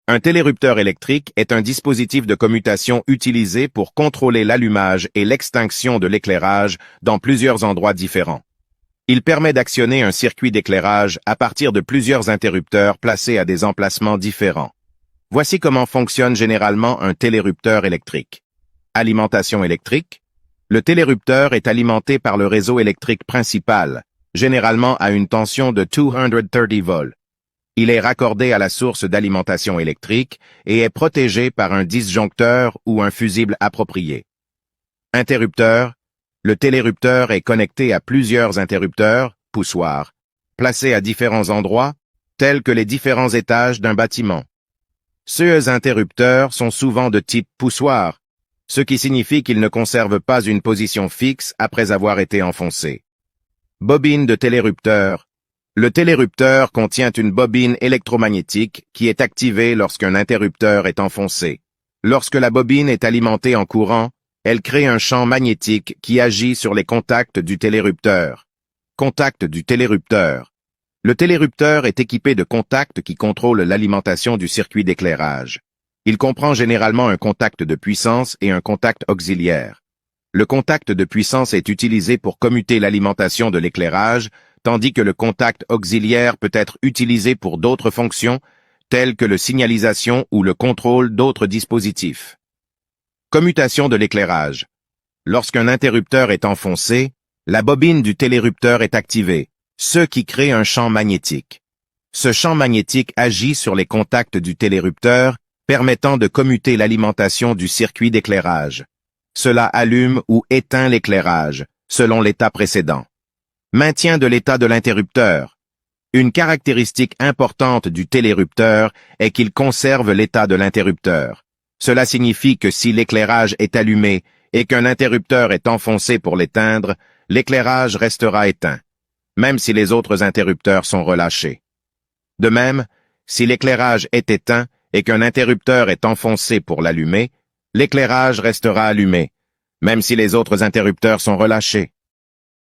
Un télérupteur électrique est un dispositif de commutation utilisé pour contrôler l'allumage et l'extinction de l'éclairage dans plusieurs endroits différents. Il permet d'actionner un circuit d'éclairage à partir de plusieurs interrupteurs placés à des emplacements différents. Voici comment fonctionne généralement un télérupteur électrique. Alimentation électrique. Le télérupteur est alimenté par le réseau électrique principal, généralement à une tension de 230 volts. Il est raccordé à la source d'alimentation électrique et est protégé par un disjoncteur ou un fusible approprié. Interrupteur. Le télérupteur est connecté à plusieurs interrupteurs, poussoirs, placés à différents endroits, tels que les différents étages d'un bâtiment. Ces interrupteurs sont souvent de type poussoir, ce qui signifie qu'ils ne conservent pas une position fixe après avoir été enfoncés. Bobine de télérupteur. Le télérupteur contient une bobine électromagnétique qui est activée lorsqu'un interrupteur est enfoncé. Lorsque la bobine est alimentée en courant, elle crée un champ magnétique qui agit sur les contacts du télérupteur. Contact du télérupteur. Le télérupteur est équipé de contacts qui contrôlent l'alimentation du circuit d'éclairage. Il comprend généralement un contact de puissance et un contact auxiliaire. Le contact de puissance est utilisé pour commuter l'alimentation de l'éclairage, tandis que le contact auxiliaire peut être utilisé pour d'autres fonctions, telles que la signalisation ou le contrôle d'autres dispositifs. Commutation de l'éclairage. Lorsqu'un interrupteur est enfoncé, la bobine du télérupteur est activée, ce qui crée un champ magnétique. Ce champ magnétique agit sur les contacts du télérupteur, permettant de commuter l'alimentation du circuit d'éclairage. Cela allume ou éteint l'éclairage, selon l'état précédent. Maintien de l'état de l'interrupteur. Une caractéristique importante du télérupteur est qu'il conserve l'état de l'interrupteur. Cela signifie que si l'éclairage est allumé et qu'un interrupteur est enfoncé pour l'éteindre, l'éclairage restera éteint, même si les autres interrupteurs sont relâchés. De même, si l'éclairage est éteint et qu'un interrupteur est enfoncé pour l'allumer, l'éclairage restera allumé, même si les autres interrupteurs sont relâchés.